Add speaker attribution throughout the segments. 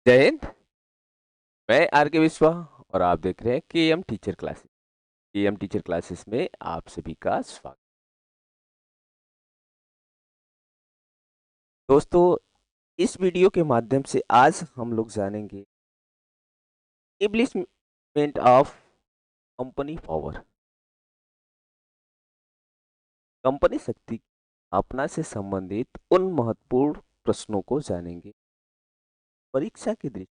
Speaker 1: जय हिंद। मैं आर के विश्वा और आप देख रहे हैं KM teacher classes. KM teacher classes में आप सभी का स्वागत। दोस्तों, इस वीडियो के माध्यम से आज हम लोग जानेंगे एब्लिशमेंट ऑफ कंपनी पावर। कंपनी शक्ति की स्थापना से संबंधित उन महत्वपूर्ण प्रश्नों को जानेंगे। परीक्षा की दृष्टि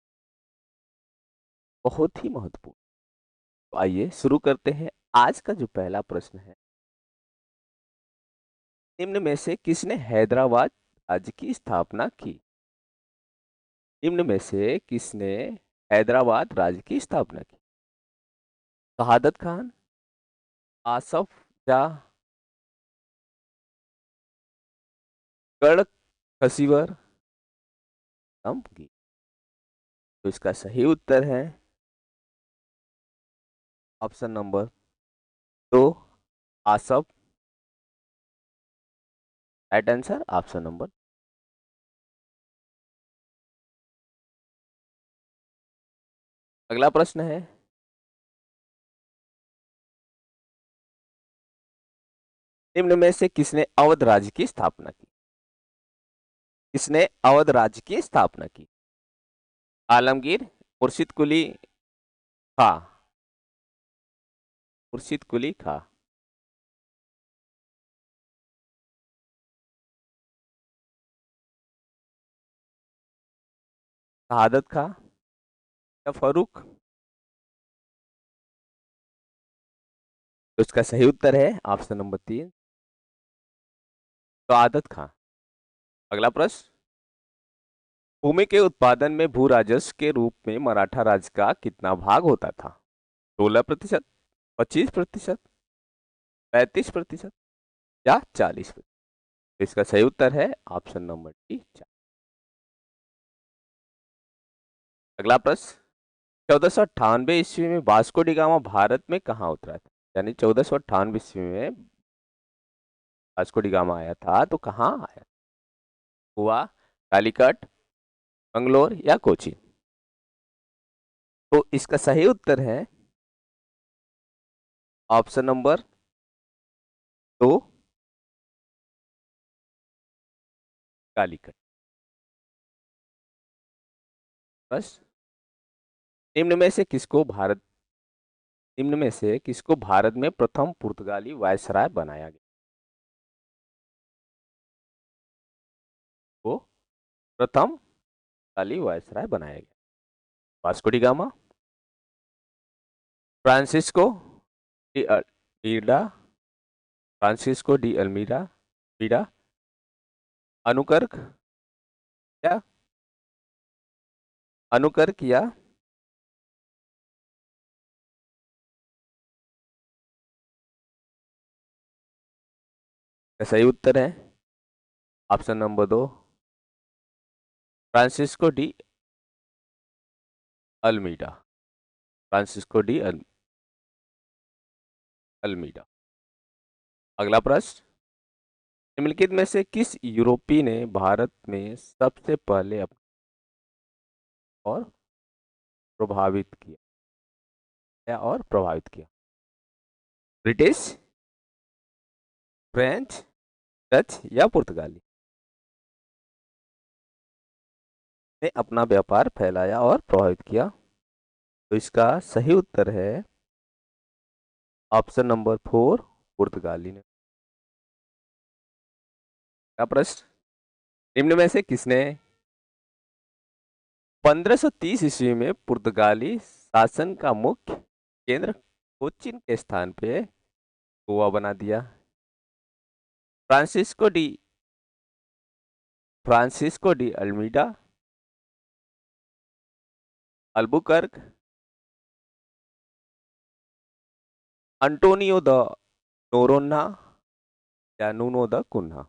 Speaker 1: बहुत ही महत्वपूर्ण। तो आइए शुरू करते हैं। आज का जो पहला प्रश्न है, निम्न में से किसने हैदराबाद राज्य की स्थापना की? निम्न में से किसने हैदराबाद राज्य की स्थापना की? शहादत खान, आसफ जाह, गढ़ खसीवर, की। तो इसका सही उत्तर है option number 2, Asaf. Right answer option number. अगला प्रश्न है, निम्न में से किसने अवध राज्य की स्थापना की? किसने अवध राज्य की स्थापना की? आलमगीर, मुर्शिद कुली खां। मुर्शिद कुली खां। शहादत खां या फारूक? तो इसका सही उत्तर है ऑप्शन नंबर 3, शहादत खां। अगला प्रश्न, भूमि के उत्पादन में भू राजस्व के रूप में मराठा राज्य का कितना भाग होता था? 16%, 25%, 35% या 40%? इसका सही उत्तर है ऑप्शन नंबर डी। अगला प्रश्न, 1498 ईस्वी में वास्को डी गामा भारत में कहाँ उतरा था? यानी 1498 ईस्वी में वास्को डी गामा आया था तो कहाँ आया? गोवा, कालीकट, मंगलोर या कोची? तो इसका सही उत्तर है ऑप्शन नंबर 2, कालीकट। बस, निम्न में से किसको भारत निम्न में से किसको भारत में प्रथम पुर्तगाली वायसराय बनाया गया? वो प्रथम पुर्तगाली वायसराय बनाया गया। Vasco da Gama, Francisco de Almeida, Francisco de Almeida मीडा, अनुकर्क या अनुकर्क या सही उत्तर है option number 2, Francisco de Almeida. Francisco de Almeida. अगला प्रश्न, निम्नलिखित में से किस यूरोपीय ने भारत में सबसे पहले और प्रभावित किया? ब्रिटिश, फ्रेंच, डच या पुर्तगाली ने अपना व्यापार फैलाया और प्रभावित किया? तो इसका सही उत्तर है ऑप्शन नंबर 4, पुर्तगाली ने। का प्रश्न, निम्न में से किसने 1530 ईस्वी में पुर्तगाली शासन का मुख्य केंद्र कोचीन के स्थान पे गोवा बना दिया? Francisco de Francisco de Almeida, Albuquerque, Antonio de Noronha या नूनो द कुन्हा?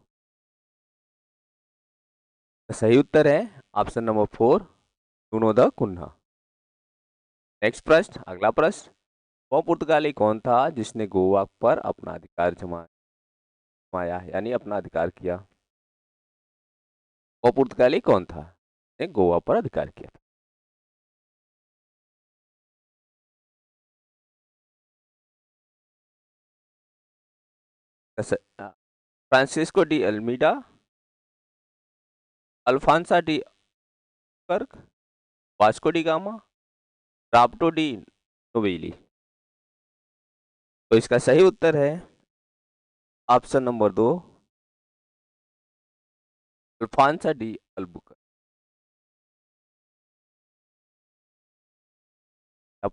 Speaker 1: सही उत्तर है option number 4, Nuno da Cunha. Next प्रश्न, अगला प्रश्न, वह पुर्तगाली कौन था जिसने गोवा पर अपना अधिकार जमाया यानी अपना अधिकार किया? वह पुर्तगाली कौन था जिसने गोवा पर अधिकार किया था? फ्रांसिस्को डी अल्मीडा, अल्फांसा डी कर्क, वास्को डी गामा, राब्टो डी नोवेली। तो इसका सही उत्तर है ऑप्शन नंबर 2, अल्फांसा डी अल्बुकर्क।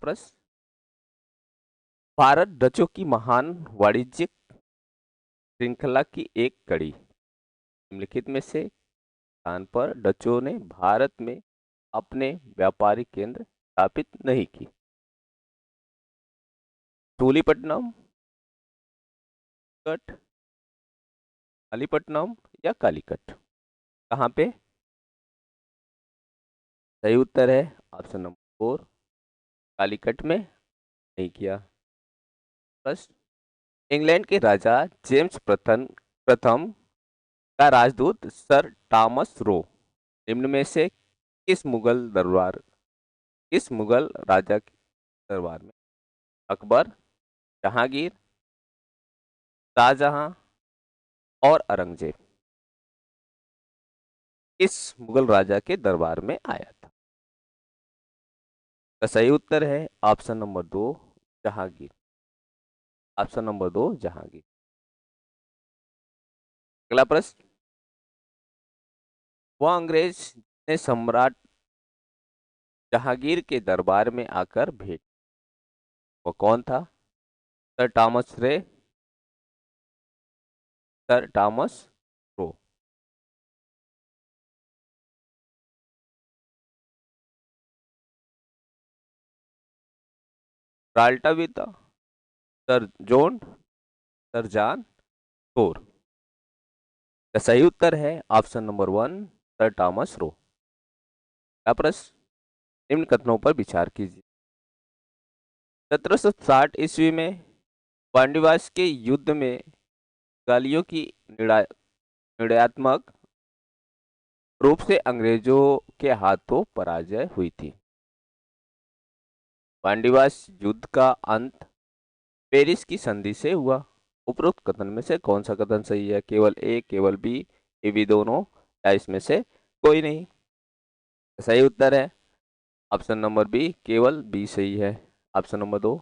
Speaker 1: प्रश्न, भारत डचों की महान वाणिज्यिक श्रृंखला की एक कड़ी निम्नलिखित में से स्थान पर डचों ने भारत में अपने व्यापारिक केंद्र स्थापित नहीं की। धूलीपट्टनम, कट, कालीपट्टनम या कालीकट, कहाँ पे? सही उत्तर है ऑप्शन नंबर 4, कालीकट में नहीं किया। प्रश्न, इंग्लैंड के राजा जेम्स प्रथम प्रथम का राजदूत सर टॉमस रो निम्न में से किस मुगल राजा के दरबार में अकबर, जहांगीर, शाहजहां और औरंगजेब किस मुगल राजा के दरबार में आया था? तो सही उत्तर है option number 2, Jahangir. Option number 2, Jahangir. अगला प्रश्न, वह अंग्रेज ने सम्राट जहांगीर के दरबार में आकर भेंट, वो कौन था? Sir Thomas Ray, sir Thomas Roe, राल्टाविता, सर जॉन, सर जॉन टोर। का सही उत्तर है option number 1, sir Thomas Roe. का प्रश्न, निम्न कथनों पर विचार कीजिए। 1760 ईस्वी में पांडुवास के युद्ध में गालियों की निर्णयात्मक रूप से अंग्रेजों के हाथों पराजय हुई थी। पांडुवास युद्ध का अंत पेरिस की संधि से हुआ। उपरोक्त कथन में से कौन सा कथन सही है? केवल ए, केवल बी, ये भी दोनों, या इसमें से कोई नहीं? सही उत्तर है ऑप्शन नंबर बी, केवल बी सही है। Option number 2।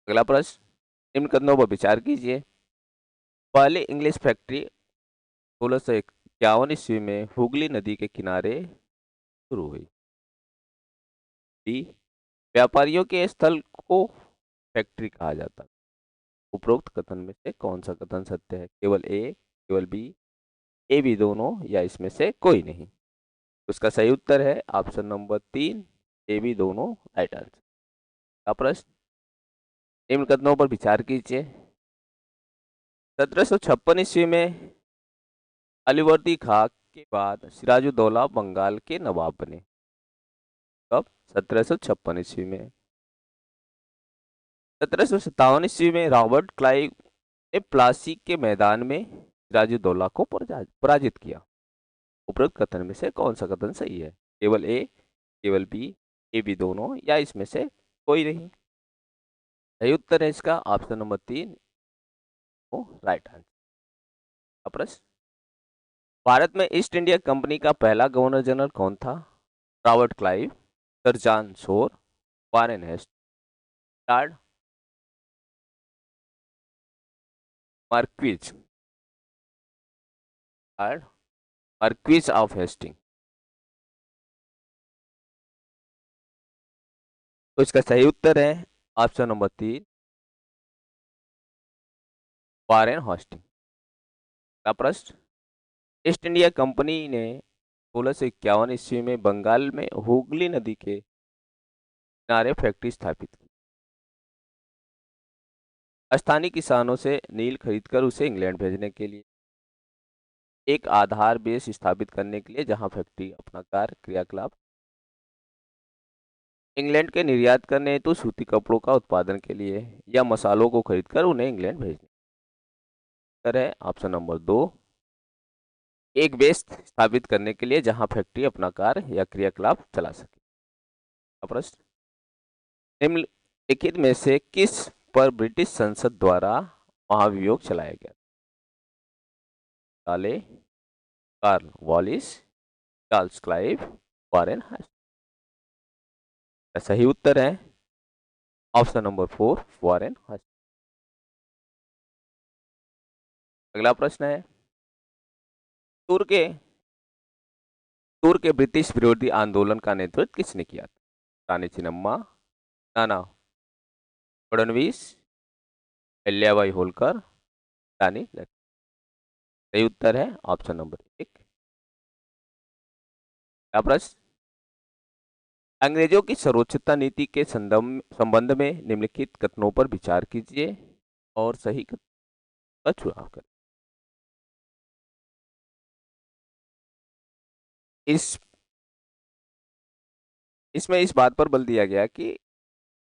Speaker 1: अगला प्रश्न, निम्न कथनों पर विचार कीजिए। पहली इंग्लिश फैक्ट्री 1651 ईस्वी में हुगली नदी के किनारे शुरू हुई। बी, व्यापारियों के स्थल को फैक्ट्री कहा जाता है। उपरोक्त कथन में से कौन सा कथन सत्य है? केवल ए, केवल बी, ए बी दोनों, या इसमें से कोई नहीं? उसका सही उत्तर है ऑप्शन नंबर 3, ए बी दोनों राइट आंसर। का प्रश्न, निम्न कथनों पर विचार कीजिए। 1756 ईस्वी में अलीवर्दी खां के बाद सिराजुद्दौला बंगाल के नवाब बने। कब? 1756 ईस्वी में। 1757 ईस्वी में रॉबर्ट क्लाइव ने प्लासी के मैदान में सिराजुद्दौला को पराजित किया। उपरोक्त कथन में से कौन सा कथन सही है? केवल ए, केवल बी, ए बी दोनों, या इसमें से कोई नहीं? सही उत्तर है इसका ऑप्शन नंबर 3, राइट आंसर। प्रश्न, भारत में ईस्ट इंडिया कंपनी का पहला गवर्नर जनरल कौन था? Robert Clive, sir John Shore, Warren Hastings, marquess marquess of Hastings. तो इसका सही उत्तर है ऑप्शन नंबर 3, वारेन हेस्टिंग्स। का प्रश्न, ईस्ट इंडिया कंपनी ने 1651 ईस्वी में बंगाल में हुगली नदी के किनारे फैक्ट्री स्थापित की। स्थानीय किसानों से नील खरीदकर उसे इंग्लैंड भेजने के लिए एक आधार बेस स्थापित करने के लिए, जहां फैक्ट्री अपना कार्य क्रियाकलाप इंग्लैंड के निर्यात करने हेतु सूती कपड़ों का उत्पादन के लिए या मसालों को खरीदकर उन्हें इंग्लैंड भेजने। उत्तर है ऑप्शन नंबर 2, एक बेस स्थापित करने के लिए जहां फैक्ट्री अपना कार्य या क्रियाकलाप चला सके। प्रश्न, निम्नलिखित में से किस पर ब्रिटिश संसद द्वारा महाभियोग चलाया गया? साले, Carl Wallis, Charles Clive, Warren Hurst. सही उत्तर है ऑप्शन नंबर 4, वॉरेन हर्स्ट। अगला प्रश्न है, तुर्क के तुर्क के ब्रिटिश विरोधी आंदोलन का नेतृत्व किसने किया था? रानी चिन्नम्मा, नाना फडणवीस, अहिल्याबाई होलकर, रानी लक्ष्मी। सही उत्तर है ऑप्शन नंबर 1। अगला प्रश्न, अंग्रेजों की सर्वोच्चता नीति के संबंध में निम्नलिखित कथनों पर विचार कीजिए और सही कथन का चुनाव करें। इस इसमें इस बात पर बल दिया गया कि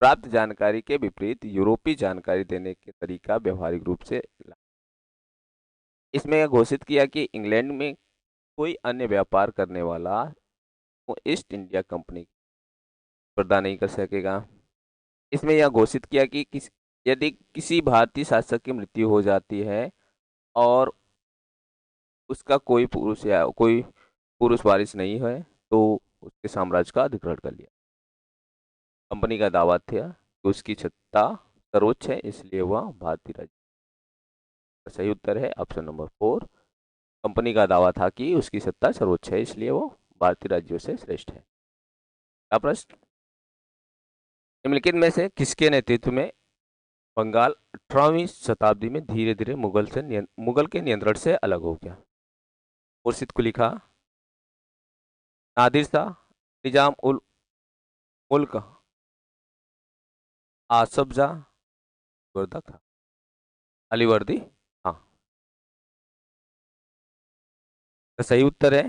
Speaker 1: प्राप्त जानकारी के विपरीत यूरोपीय जानकारी देने के तरीका व्यवहारिक रूप से इसमें यह घोषित किया कि इंग्लैंड में कोई अन्य व्यापार करने वाला वो ईस्ट इंडिया कंपनी पर्दा नहीं कर सकेगा। इसमें यह घोषित किया कि यदि किसी भारतीय शासक की मृत्यु हो जाती है और उसका कोई पुरुष वारिस नहीं है तो उसके साम्राज्य का अधिग्रहण कर लिया। कंपनी का दावा था कि उसकी सत्ता सर्वोच्च है, इसलिए वह भारतीय राज्य। सही उत्तर है ऑप्शन नंबर 4। कंपनी का दावा था कि उसकी सत्ता सर्वोच्च है, इसलिए वो भारतीय राज्यों से श्रेष्ठ है। अगला प्रश्न, निम्नलिखित में से किसके नेतृत्व में बंगाल 18वीं शताब्दी में धीरे धीरे मुगल के नियंत्रण से अलग हो गया? मुर्शिद कुली खां, नादिर शाह, निजाम उल मुल्क आसफ जाह, वर्दा खां। अलीवर्दी हाँ। तो सही उत्तर है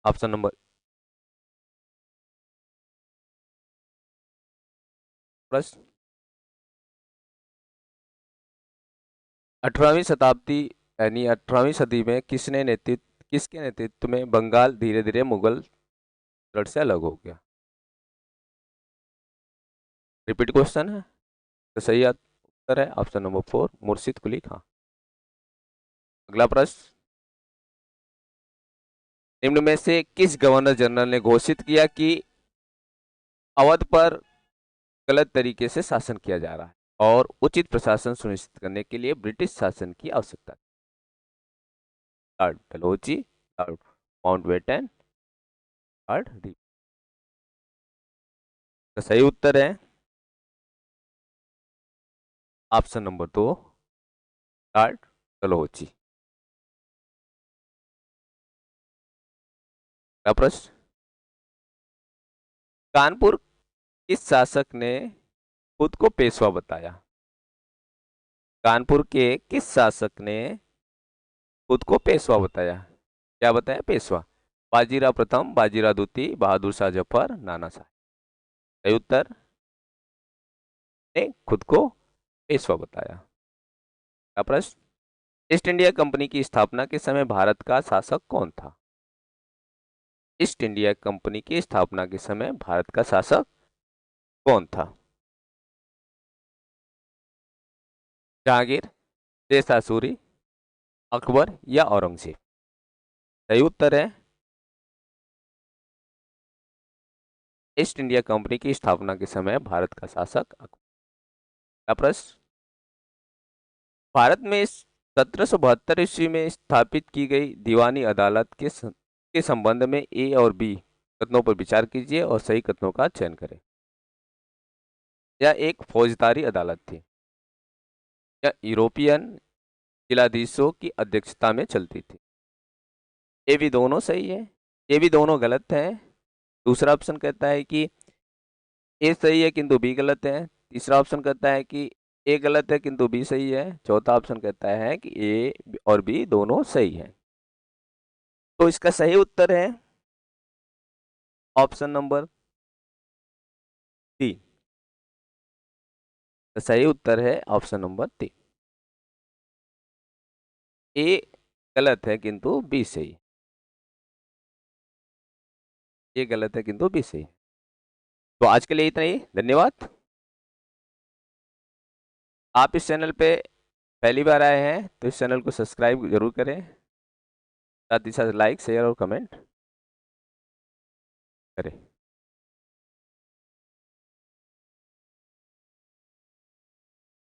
Speaker 1: ऑप्शन नंबर प्रश्न, 18वीं शताब्दी यानी 18वीं सदी में किसके नेतृत्व में बंगाल धीरे धीरे मुगल राज से अलग हो गया? रिपीट क्वेश्चन है। तो सही उत्तर है ऑप्शन नंबर 4, मुर्शिद कुली खां। अगला प्रश्न, निम्न में से किस गवर्नर जनरल ने घोषित किया कि अवध पर गलत तरीके से शासन किया जा रहा है और उचित प्रशासन सुनिश्चित करने के लिए ब्रिटिश शासन की आवश्यकता? Lord Dalhousie, Lord Mountbatten, Lord री। तो सही उत्तर है ऑप्शन नंबर 2, लॉर्ड डलहौजी। अगला प्रश्न, कानपुर किस शासक ने खुद को पेशवा बताया? कानपुर के किस शासक ने खुद को पेशवा बताया? क्या बताया? पेशवा। बाजीराव प्रथम, बाजीराव द्वितीय, बहादुर शाह जफर, नाना शाह। सही उत्तर ने खुद को पेशवा बताया। अगला प्रश्न, ईस्ट इंडिया कंपनी की स्थापना के समय भारत का शासक कौन था? ईस्ट इंडिया कंपनी की स्थापना के समय भारत का शासक कौन था? जहांगीर, शेरशाह सूरी, अकबर या औरंगजेब? सही उत्तर है ईस्ट इंडिया कंपनी की स्थापना के समय भारत का शासक अकबर। अगला प्रश्न, भारत में 1772 ईस्वी में स्थापित की गई दीवानी अदालत के संबंध में ए और बी कथनों पर विचार कीजिए और सही कथनों का चयन करें। यह एक फौजदारी अदालत थी। यह यूरोपियन जिलाधीशों की अध्यक्षता में चलती थी। ये भी दोनों सही है, ये भी दोनों गलत है। दूसरा ऑप्शन कहता है कि ए सही है किंतु बी गलत है। तीसरा ऑप्शन कहता है कि ए गलत है किंतु बी सही है। चौथा ऑप्शन कहता है कि ए और बी दोनों सही है। तो इसका सही उत्तर है ऑप्शन नंबर 3। तो सही उत्तर है ऑप्शन नंबर 3। ए गलत है किंतु बी सही है। ये गलत है किंतु बी सही है। तो आज के लिए इतना ही, धन्यवाद। आप इस चैनल पे पहली बार आए हैं तो इस चैनल को सब्सक्राइब जरूर करें। साथ ही साथ लाइक शेयर और कमेंट करें।